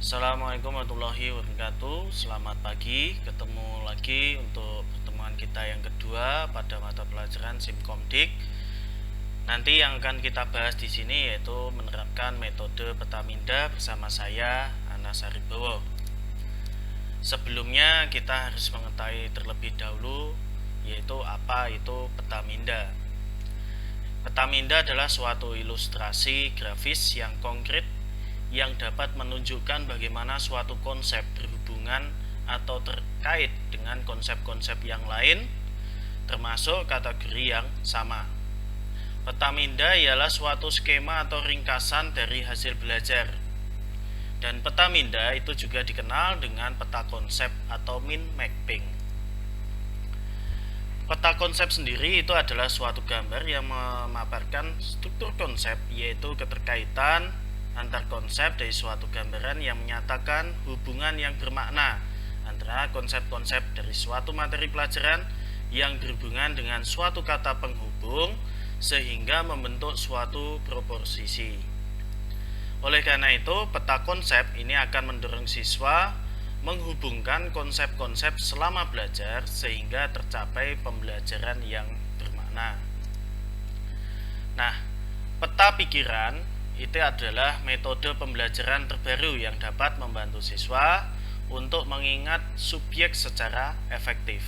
Assalamualaikum warahmatullahi wabarakatuh. Selamat pagi, ketemu lagi untuk pertemuan kita yang kedua pada mata pelajaran Simkomdik. Nanti yang akan kita bahas di sini yaitu menerapkan metode Petaminda bersama saya, Anas Aribowo. Sebelumnya kita harus mengetahui terlebih dahulu yaitu apa itu Petaminda. Petaminda adalah suatu ilustrasi grafis yang konkret yang dapat menunjukkan bagaimana suatu konsep berhubungan atau terkait dengan konsep-konsep yang lain, termasuk kategori yang sama. Petaminda ialah suatu skema atau ringkasan dari hasil belajar. Dan petaminda itu juga dikenal dengan peta konsep atau mind mapping. Peta konsep sendiri itu adalah suatu gambar yang memaparkan struktur konsep, yaitu keterkaitan antar konsep dari suatu gambaran yang menyatakan hubungan yang bermakna antara konsep-konsep dari suatu materi pelajaran yang berhubungan dengan suatu kata penghubung sehingga membentuk suatu proposisi. Oleh karena itu, peta konsep ini akan mendorong siswa menghubungkan konsep-konsep selama belajar sehingga tercapai pembelajaran yang bermakna. Nah, peta pikiran itu adalah metode pembelajaran terbaru yang dapat membantu siswa untuk mengingat subjek secara efektif.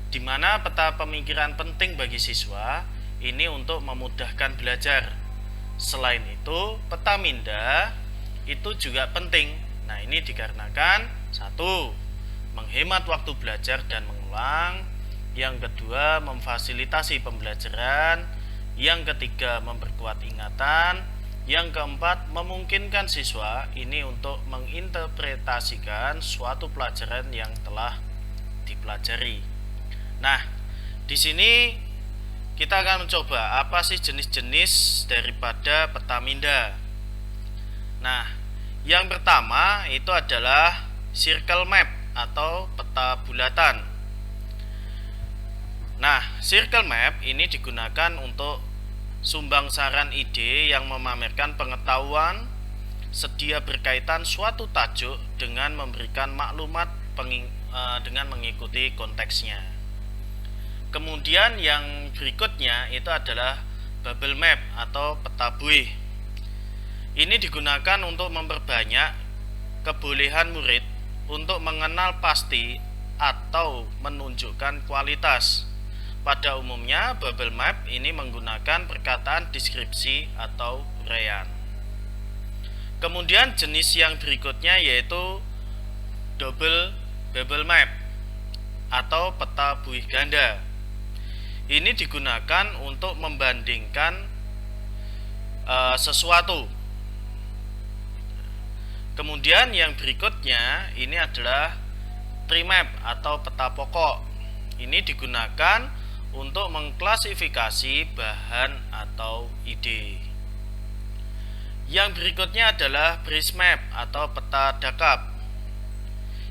Di mana peta pemikiran penting bagi siswa ini untuk memudahkan belajar. Selain itu, petaminda itu juga penting. Nah, ini dikarenakan satu, menghemat waktu belajar dan mengulang. Yang kedua, memfasilitasi pembelajaran. Yang ketiga, memperkuat ingatan. Yang keempat, memungkinkan siswa ini untuk menginterpretasikan suatu pelajaran yang telah dipelajari. Nah, di sini kita akan mencoba apa sih jenis-jenis daripada petaminda. Nah, yang pertama itu adalah circle map atau peta bulatan. Nah, circle map ini digunakan untuk sumbangsaran ide yang memamerkan pengetahuan sedia berkaitan suatu tajuk dengan memberikan maklumat dengan mengikuti konteksnya. Kemudian yang berikutnya itu adalah bubble map atau peta buih. Ini digunakan untuk memperbanyak kebolehan murid untuk mengenal pasti atau menunjukkan kualitas. Pada umumnya, bubble map ini menggunakan perkataan deskripsi atau uraian. Kemudian jenis yang berikutnya yaitu double bubble map atau peta buih ganda. Ini digunakan untuk membandingkan sesuatu. Kemudian yang berikutnya ini adalah tree map atau peta pokok. Ini digunakan untuk mengklasifikasi bahan atau ide. Yang berikutnya adalah bridge map atau peta dakap.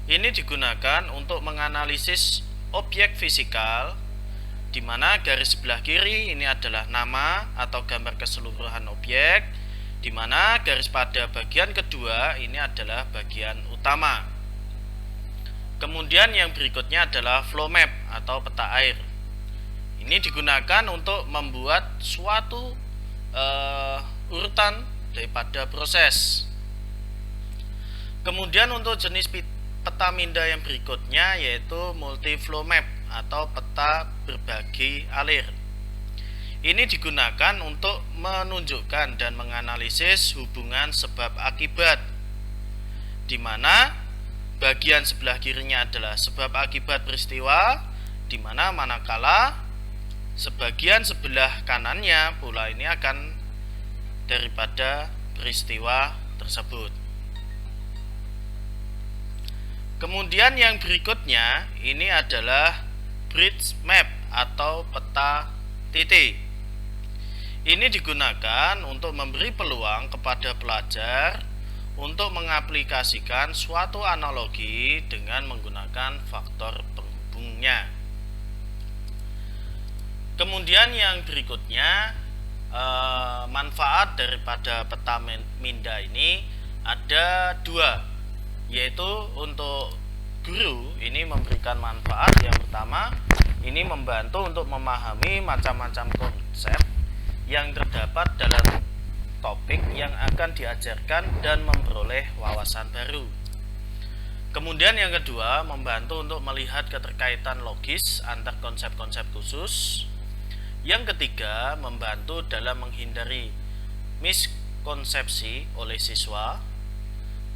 Ini digunakan untuk menganalisis objek fisikal, di mana garis sebelah kiri ini adalah nama atau gambar keseluruhan objek, di mana garis pada bagian kedua ini adalah bagian utama. Kemudian yang berikutnya adalah flow map atau peta air. Ini digunakan untuk membuat suatu urutan daripada proses. Kemudian untuk jenis petaminda yang berikutnya yaitu multi flow map atau peta berbagi alir. Ini digunakan untuk menunjukkan dan menganalisis hubungan sebab akibat, di mana bagian sebelah kirinya adalah sebab akibat peristiwa, di mana manakala sebagian sebelah kanannya pula ini akan daripada peristiwa tersebut. Kemudian yang berikutnya ini adalah bridge map atau peta titik. Ini digunakan untuk memberi peluang kepada pelajar untuk mengaplikasikan suatu analogi dengan menggunakan faktor penghubungnya. Kemudian yang berikutnya, manfaat daripada petaminda ini ada dua, yaitu untuk guru ini memberikan manfaat. Yang pertama, ini membantu untuk memahami macam-macam konsep yang terdapat dalam topik yang akan diajarkan dan memperoleh wawasan baru. Kemudian yang kedua, membantu untuk melihat keterkaitan logis antar konsep-konsep khusus. Yang ketiga, membantu dalam menghindari miskonsepsi oleh siswa.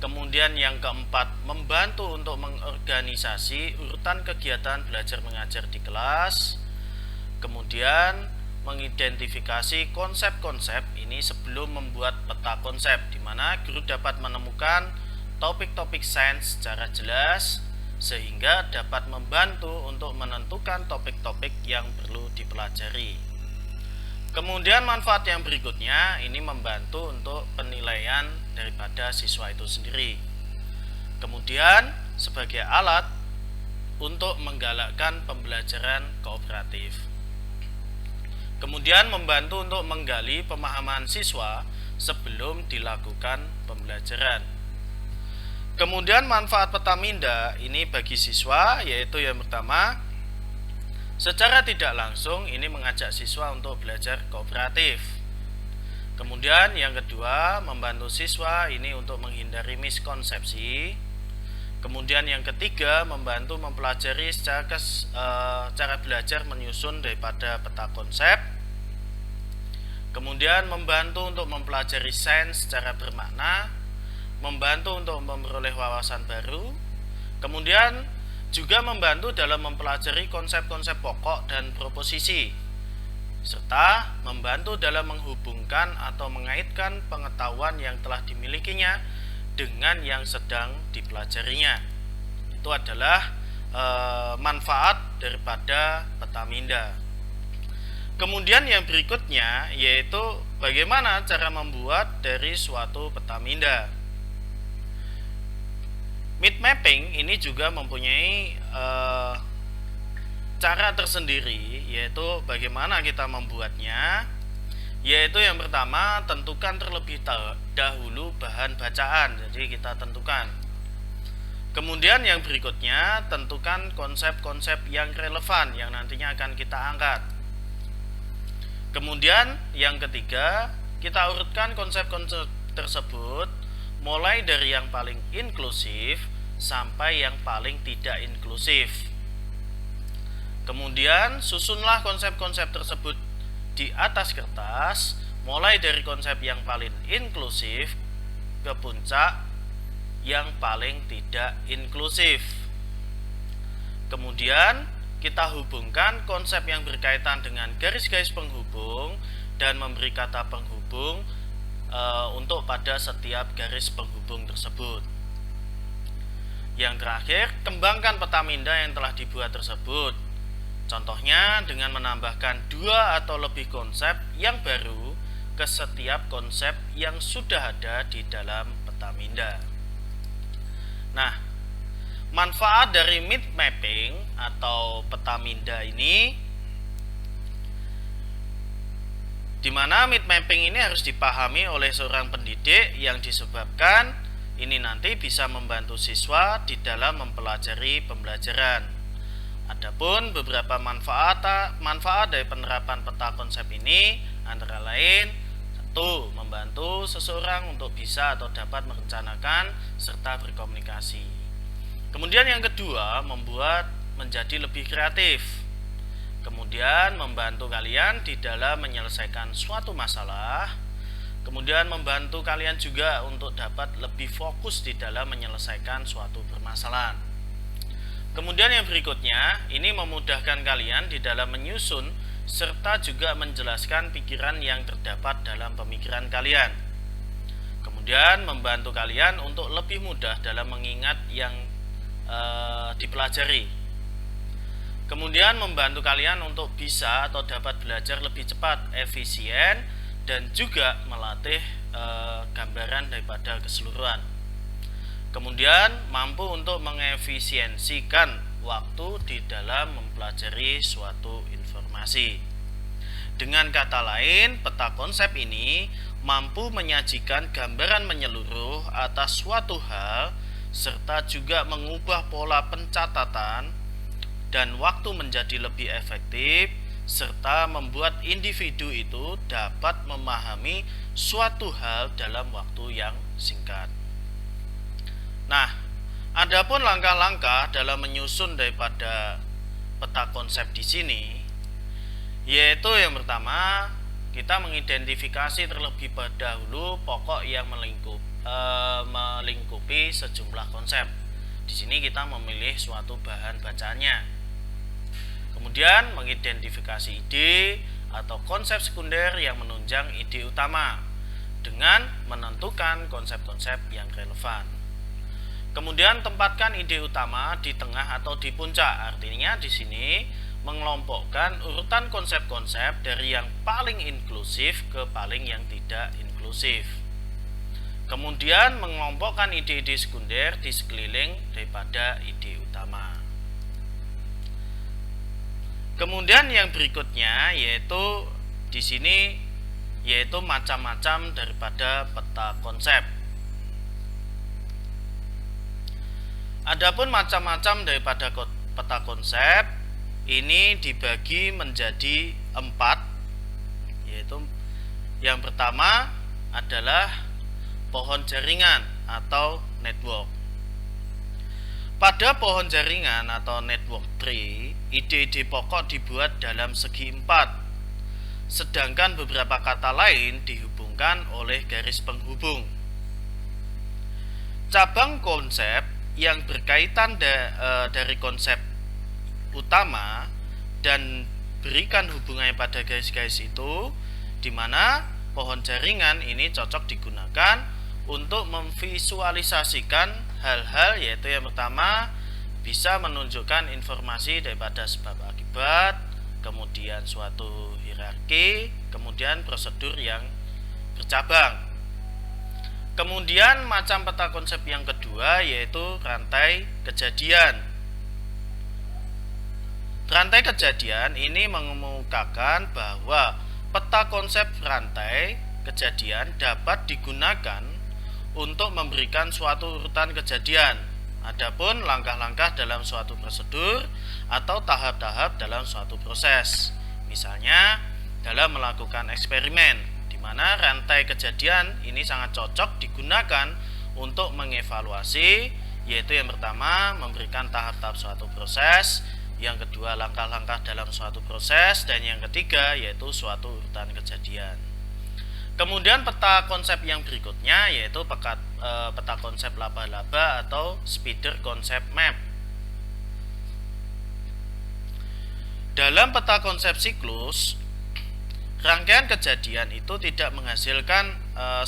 Kemudian yang keempat, membantu untuk mengorganisasi urutan kegiatan belajar mengajar di kelas. Kemudian mengidentifikasi konsep-konsep ini sebelum membuat peta konsep, di mana guru dapat menemukan topik-topik sains secara jelas sehingga dapat membantu untuk menentukan topik-topik yang perlu dipelajari. Kemudian manfaat yang berikutnya ini membantu untuk penilaian daripada siswa itu sendiri. Kemudian sebagai alat untuk menggalakkan pembelajaran kooperatif. Kemudian membantu untuk menggali pemahaman siswa sebelum dilakukan pembelajaran. Kemudian manfaat peta minda ini bagi siswa yaitu yang pertama, secara tidak langsung ini mengajak siswa untuk belajar kooperatif. Kemudian yang kedua, membantu siswa ini untuk menghindari miskonsepsi. Kemudian yang ketiga, membantu mempelajari cara belajar menyusun daripada peta konsep. Kemudian membantu untuk mempelajari sains secara bermakna, membantu untuk memperoleh wawasan baru. Kemudian juga membantu dalam mempelajari konsep-konsep pokok dan proposisi, serta membantu dalam menghubungkan atau mengaitkan pengetahuan yang telah dimilikinya dengan yang sedang dipelajarinya. Itu adalah manfaat daripada peta minda. Kemudian yang berikutnya yaitu bagaimana cara membuat dari suatu peta minda. Mind mapping ini juga mempunyai cara tersendiri, yaitu bagaimana kita membuatnya. Yaitu yang pertama, tentukan terlebih dahulu bahan bacaan. Jadi kita tentukan. Kemudian yang berikutnya, tentukan konsep-konsep yang relevan yang nantinya akan kita angkat. Kemudian yang ketiga, kita urutkan konsep-konsep tersebut mulai dari yang paling inklusif sampai yang paling tidak inklusif. Kemudian susunlah konsep-konsep tersebut di atas kertas, mulai dari konsep yang paling inklusif ke puncak yang paling tidak inklusif. Kemudian kita hubungkan konsep yang berkaitan dengan garis-garis penghubung dan memberi kata penghubung untuk pada setiap garis penghubung tersebut. Yang terakhir, kembangkan peta minda yang telah dibuat tersebut. Contohnya dengan menambahkan 2 atau lebih konsep yang baru ke setiap konsep yang sudah ada di dalam peta minda. Nah, manfaat dari mind mapping atau peta minda ini, di mana mind mapping ini harus dipahami oleh seorang pendidik yang disebabkan ini nanti bisa membantu siswa di dalam mempelajari pembelajaran. Adapun beberapa manfaat dari penerapan peta konsep ini antara lain: 1. Membantu seseorang untuk bisa atau dapat merencanakan serta berkomunikasi. Kemudian yang kedua, membuat menjadi lebih kreatif. Kemudian membantu kalian di dalam menyelesaikan suatu masalah. Kemudian membantu kalian juga untuk dapat lebih fokus di dalam menyelesaikan suatu permasalahan. Kemudian yang berikutnya, ini memudahkan kalian di dalam menyusun serta juga menjelaskan pikiran yang terdapat dalam pemikiran kalian. Kemudian membantu kalian untuk lebih mudah dalam mengingat yang dipelajari. Kemudian membantu kalian untuk bisa atau dapat belajar lebih cepat, efisien, dan juga melatih gambaran daripada keseluruhan. Kemudian mampu untuk mengefisiensikan waktu di dalam mempelajari suatu informasi. Dengan kata lain, peta konsep ini mampu menyajikan gambaran menyeluruh atas suatu hal serta juga mengubah pola pencatatan dan waktu menjadi lebih efektif, serta membuat individu itu dapat memahami suatu hal dalam waktu yang singkat. Nah, adapun langkah-langkah dalam menyusun daripada peta konsep di sini, yaitu yang pertama, kita mengidentifikasi terlebih dahulu pokok yang melingkupi sejumlah konsep. Di sini kita memilih suatu bahan bacaannya. Kemudian mengidentifikasi ide atau konsep sekunder yang menunjang ide utama dengan menentukan konsep-konsep yang relevan. Kemudian tempatkan ide utama di tengah atau di puncak. Artinya di sini mengelompokkan urutan konsep-konsep dari yang paling inklusif ke paling yang tidak inklusif. Kemudian mengelompokkan ide-ide sekunder di sekeliling daripada ide utama. Kemudian yang berikutnya yaitu di sini yaitu macam-macam daripada peta konsep. Adapun macam-macam daripada peta konsep ini dibagi menjadi 4, yaitu yang pertama adalah pohon jaringan atau network. Pada pohon jaringan atau network tree, ide-ide pokok dibuat dalam segi 4, sedangkan beberapa kata lain dihubungkan oleh garis penghubung. Cabang konsep yang berkaitan dari konsep utama dan berikan hubungannya pada garis-garis itu, di mana pohon jaringan ini cocok digunakan untuk memvisualisasikan hal-hal, yaitu yang pertama bisa menunjukkan informasi daripada sebab akibat, kemudian suatu hierarki, kemudian prosedur yang bercabang. Kemudian macam peta konsep yang kedua yaitu rantai kejadian. Rantai kejadian ini mengemukakan bahwa peta konsep rantai kejadian dapat digunakan untuk memberikan suatu urutan kejadian. Adapun langkah-langkah dalam suatu prosedur atau tahap-tahap dalam suatu proses. Misalnya dalam melakukan eksperimen, di mana rantai kejadian ini sangat cocok digunakan untuk mengevaluasi, yaitu yang pertama memberikan tahap-tahap suatu proses, yang kedua langkah-langkah dalam suatu proses, dan yang ketiga yaitu suatu urutan kejadian. Kemudian peta konsep yang berikutnya yaitu peta konsep laba-laba atau spider concept map. Dalam peta konsep siklus, rangkaian kejadian itu tidak menghasilkan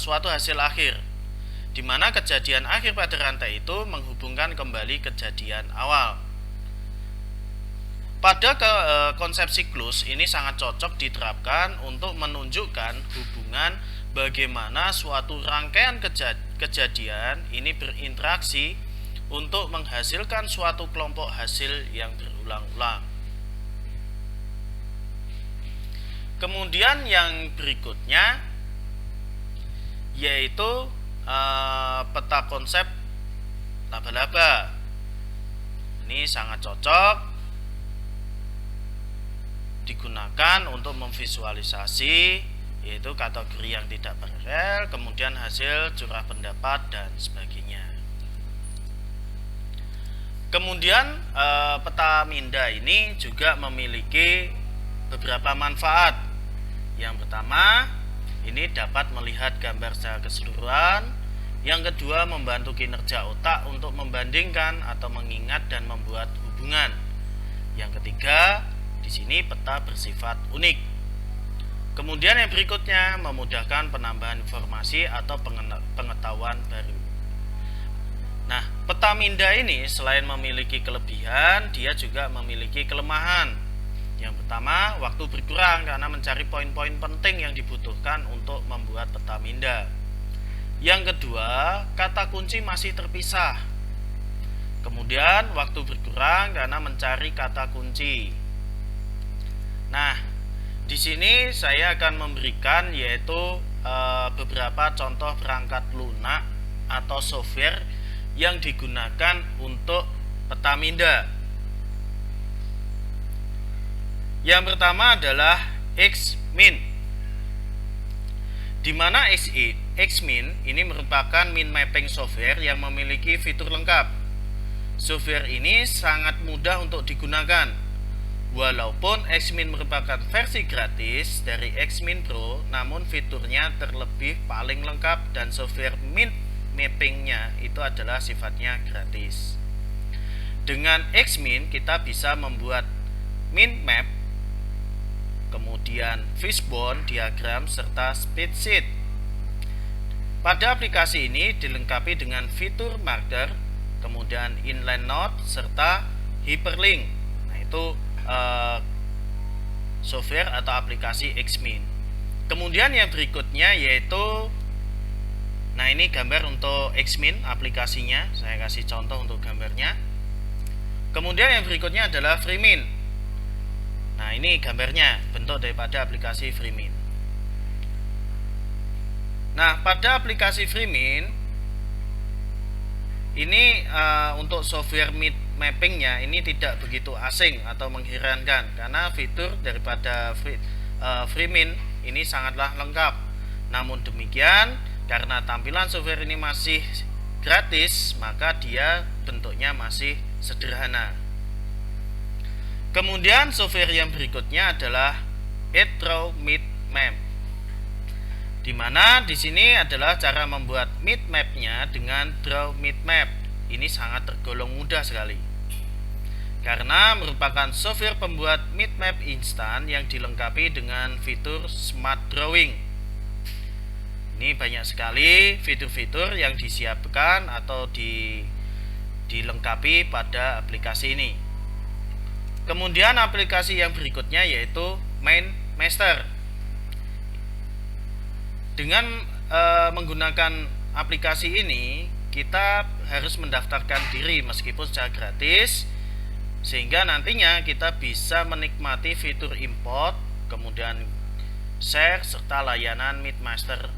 suatu hasil akhir, di mana kejadian akhir pada rantai itu menghubungkan kembali kejadian awal. Pada konsep siklus ini sangat cocok diterapkan untuk menunjukkan hubungan bagaimana suatu rangkaian kejadian ini berinteraksi untuk menghasilkan suatu kelompok hasil yang berulang-ulang. Kemudian yang berikutnya yaitu peta konsep laba-laba. Ini sangat cocok digunakan untuk memvisualisasi, yaitu kategori yang tidak paralel, kemudian hasil curah pendapat dan sebagainya. Kemudian peta minda ini juga memiliki beberapa manfaat. Yang pertama, ini dapat melihat gambar secara keseluruhan. Yang kedua, membantu kinerja otak untuk membandingkan atau mengingat dan membuat hubungan. Yang ketiga, di sini peta bersifat unik. Kemudian yang berikutnya memudahkan penambahan informasi atau pengetahuan baru. Nah, peta minda ini selain memiliki kelebihan, dia juga memiliki kelemahan. Yang pertama, waktu berkurang karena mencari poin-poin penting yang dibutuhkan untuk membuat peta minda. Yang kedua, kata kunci masih terpisah. Kemudian, waktu berkurang karena mencari kata kunci. Nah, di sini saya akan memberikan yaitu beberapa contoh perangkat lunak atau software yang digunakan untuk Petaminda. Yang pertama adalah Xmin, di mana Xmin ini merupakan min mapping software yang memiliki fitur lengkap. Software ini sangat mudah untuk digunakan. Walaupun Xmin merupakan versi gratis dari Xmin Pro, namun fiturnya terlebih paling lengkap dan software min mappingnya itu adalah sifatnya gratis. Dengan Xmin kita bisa membuat min map, kemudian fishbone diagram serta spreadsheet. Pada aplikasi ini dilengkapi dengan fitur marker, kemudian inline note serta hyperlink. Nah, itu software atau aplikasi Xmin. Kemudian yang berikutnya yaitu, nah ini gambar untuk Xmin aplikasinya, saya kasih contoh untuk gambarnya. Kemudian yang berikutnya adalah Freemin. Nah ini gambarnya, bentuk daripada aplikasi Freemin. Nah pada aplikasi Freemin ini untuk software mappingnya ini tidak begitu asing atau mengherankan, karena fitur daripada Freemin ini sangatlah lengkap. Namun demikian, karena tampilan software ini masih gratis, maka dia bentuknya masih sederhana. Kemudian software yang berikutnya adalah DrawMeetMap, di mana di sini adalah cara membuat mapnya dengan DrawMeetMap. Ini sangat tergolong mudah sekali, karena merupakan software pembuat map instan yang dilengkapi dengan fitur Smart Drawing. Ini banyak sekali fitur-fitur yang disiapkan atau dilengkapi pada aplikasi ini. Kemudian aplikasi yang berikutnya yaitu MindMaster. Dengan menggunakan aplikasi ini, kita harus mendaftarkan diri meskipun secara gratis, sehingga nantinya kita bisa menikmati fitur import, kemudian share serta layanan MindMaster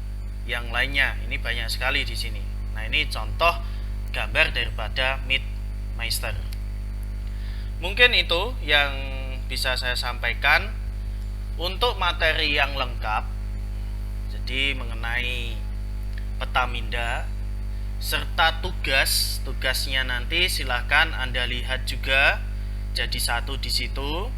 yang lainnya. Ini banyak sekali di sini. Nah, ini contoh gambar daripada MindMaster. Mungkin itu yang bisa saya sampaikan untuk materi yang lengkap. Jadi mengenai Petaminda serta tugasnya nanti silahkan Anda lihat juga jadi satu di situ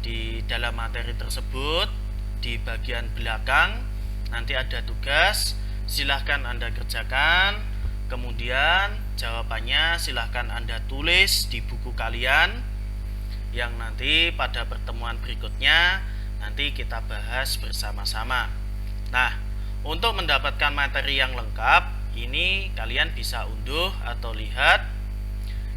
di dalam materi tersebut. Di bagian belakang nanti ada tugas, silahkan Anda kerjakan. Kemudian jawabannya silahkan Anda tulis di buku kalian, yang nanti pada pertemuan berikutnya nanti kita bahas bersama-sama. Nah, untuk mendapatkan materi yang lengkap ini kalian bisa unduh atau lihat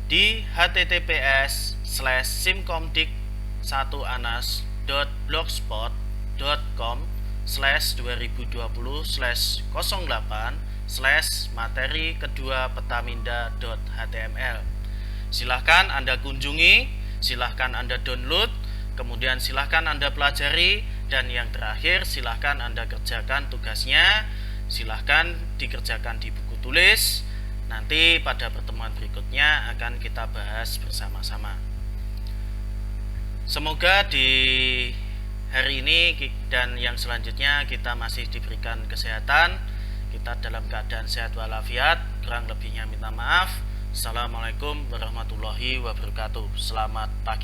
di https://simkomdik1.blogspot.com/2020/08/materi kedua petaminda.html. Silahkan Anda kunjungi, silahkan Anda download, kemudian silahkan Anda pelajari, dan yang terakhir silahkan Anda kerjakan tugasnya. Silahkan dikerjakan di buku tulis. Nanti pada pertemuan berikutnya akan kita bahas bersama-sama. Semoga di hari ini dan yang selanjutnya kita masih diberikan kesehatan, kita dalam keadaan sehat walafiat. Kurang lebihnya minta maaf. Assalamualaikum warahmatullahi wabarakatuh. Selamat pagi.